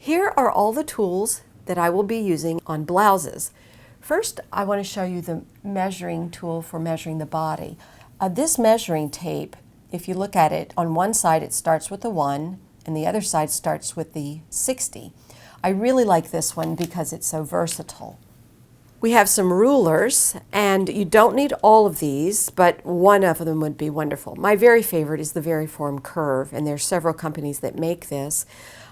Here are all the tools that I will be using on blouses. First, I want to show you the measuring tool for measuring the body. This measuring tape, if you look at it, on one side it starts with the 1 and the other side starts with the 60. I really like this one because it's so versatile. We have some rulers, and you don't need all of these, but one of them would be wonderful. My very favorite is the Variform Curve, and there are several companies that make this.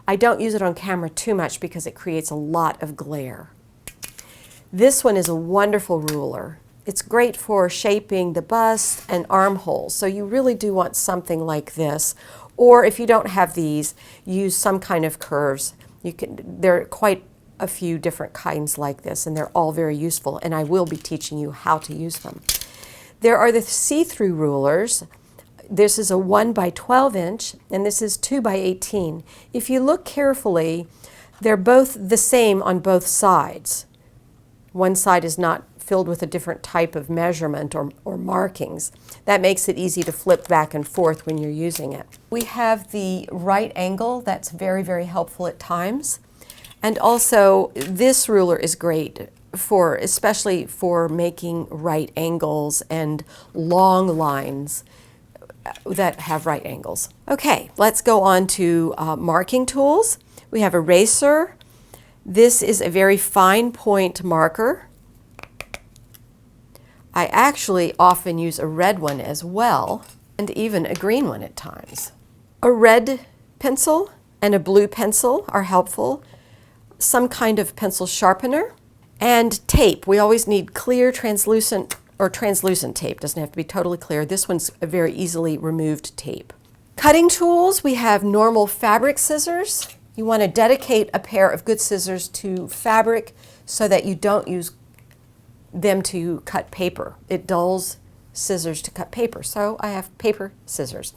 I don't use it on camera too much because it creates a lot of glare. This one is a wonderful ruler. It's great for shaping the bust and armholes, so you really do want something like this. Or if you don't have these, use some kind of curves. There are quite a few different kinds like this, and they're all very useful, and I will be teaching you how to use them. There are the see-through rulers. This is a 1 by 12 inch, and this is 2 by 18. If you look carefully, they're both the same on both sides. One side is not filled with a different type of measurement or markings. That makes it easy to flip back and forth when you're using it. We have the right angle. That's very, very helpful at times. And also, this ruler is great especially for making right angles and long lines that have right angles. Okay, let's go on to marking tools. We have a eraser. This is a very fine point marker. I actually often use a red one as well, and even a green one at times. A red pencil and a blue pencil are helpful. Some kind of pencil sharpener, and tape. We always need clear, translucent tape. Doesn't have to be totally clear. This one's a very easily removed tape. Cutting tools, we have normal fabric scissors. You want to dedicate a pair of good scissors to fabric so that you don't use them to cut paper. It dulls scissors to cut paper, so I have paper scissors.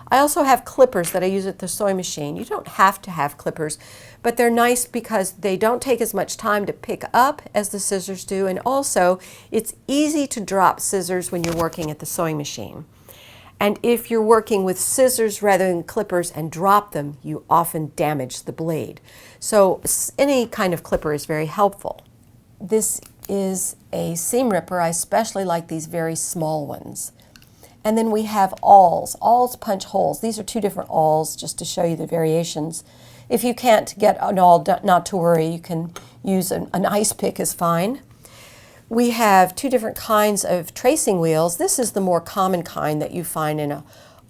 I also have clippers that I use at the sewing machine. You don't have to have clippers, but they're nice because they don't take as much time to pick up as the scissors do, and also it's easy to drop scissors when you're working at the sewing machine. And if you're working with scissors rather than clippers and drop them, you often damage the blade. So any kind of clipper is very helpful. This is a seam ripper. I especially like these very small ones. And then we have awls. Awls punch holes. These are two different awls just to show you the variations. If you can't get an awl, not to worry, you can use an ice pick is fine. We have two different kinds of tracing wheels. This is the more common kind that you find in a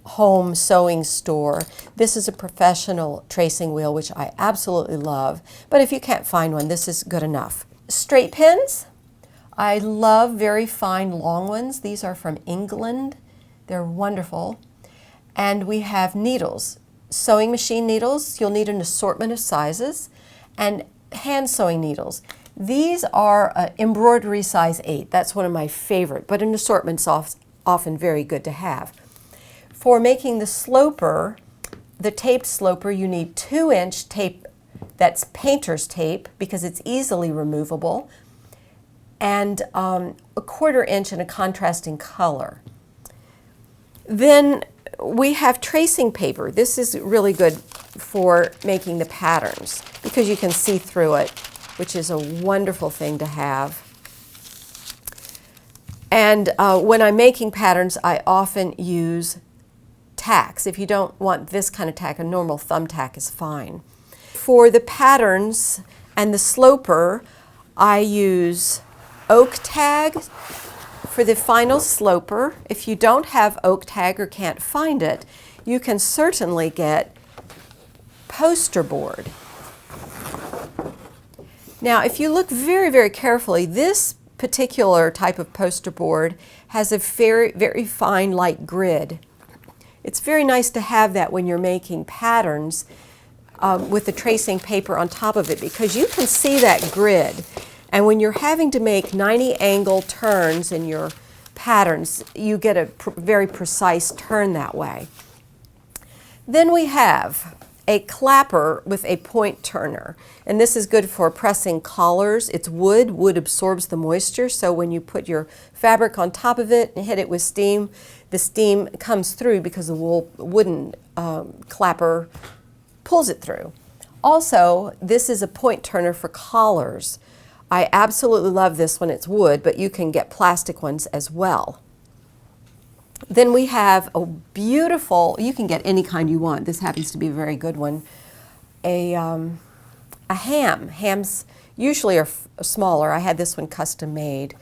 home sewing store. This is a professional tracing wheel, which I absolutely love. But if you can't find one, this is good enough. Straight pins. I love very fine long ones. These are from England. They're wonderful. And we have needles. Sewing machine needles, you'll need an assortment of sizes, and hand sewing needles. These are embroidery size 8. That's one of my favorite, but an assortment's often very good to have. For making the sloper, the taped sloper, you need 2-inch tape that's painter's tape because it's easily removable, and a 1/4 inch in a contrasting color. Then we have tracing paper. This is really good for making the patterns because you can see through it, which is a wonderful thing to have. And when I'm making patterns, I often use tacks. If you don't want this kind of tack, a normal thumbtack is fine. For the patterns and the sloper, I use oak tag. For the final sloper, if you don't have oak tag or can't find it, you can certainly get poster board. Now, if you look very, very carefully, this particular type of poster board has a very, very fine light grid. It's very nice to have that when you're making patterns with the tracing paper on top of it because you can see that grid. And when you're having to make 90 angle turns in your patterns, you get a very precise turn that way. Then we have a clapper with a point turner. And this is good for pressing collars. It's wood. Wood absorbs the moisture, so when you put your fabric on top of it and hit it with steam, the steam comes through because the wooden clapper pulls it through. Also, this is a point turner for collars. I absolutely love this one. It's wood, but you can get plastic ones as well. Then we have a beautiful, you can get any kind you want. This happens to be a very good one. A ham. Hams usually are smaller. I had this one custom made.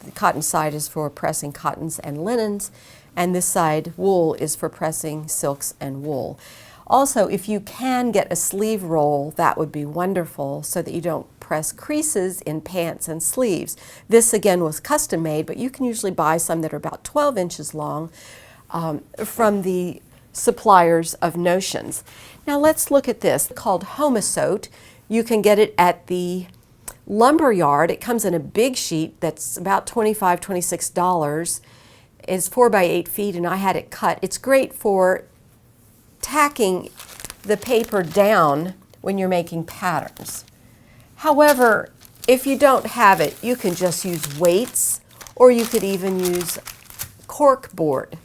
The cotton side is for pressing cottons and linens, and this side, wool, is for pressing silks and wool. Also, if you can get a sleeve roll, that would be wonderful so that you don't press creases in pants and sleeves. This again was custom made, but you can usually buy some that are about 12 inches long from the suppliers of notions. Now let's look at this, called Homosote. You can get it at the lumber yard. It comes in a big sheet that's about $25, $26. It's 4 by 8 feet, and I had it cut. It's great for tacking the paper down when you're making patterns. However, if you don't have it, you can just use weights, or you could even use cork board.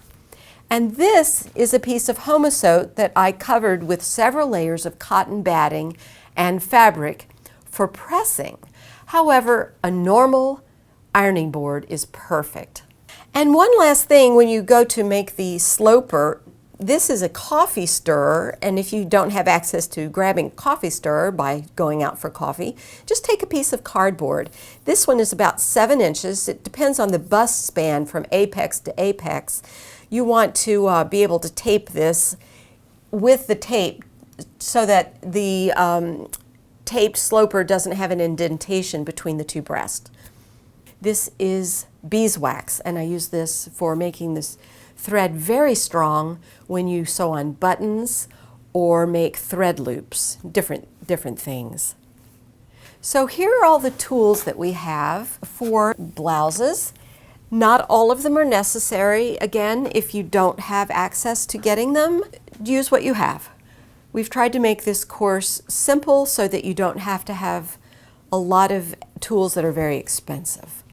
And this is a piece of Homosote that I covered with several layers of cotton batting and fabric for pressing. However, a normal ironing board is perfect. And one last thing, when you go to make the sloper, this is a coffee stirrer, and if you don't have access to grabbing a coffee stirrer by going out for coffee, just take a piece of cardboard. This one is about 7 inches. It depends on the bust span from apex to apex. You want to be able to tape this with the tape so that the taped sloper doesn't have an indentation between the two breasts. This is beeswax, and I use this for making this thread very strong when you sew on buttons or make thread loops, different things. So here are all the tools that we have for blouses. Not all of them are necessary. Again, if you don't have access to getting them, use what you have. We've tried to make this course simple so that you don't have to have a lot of tools that are very expensive.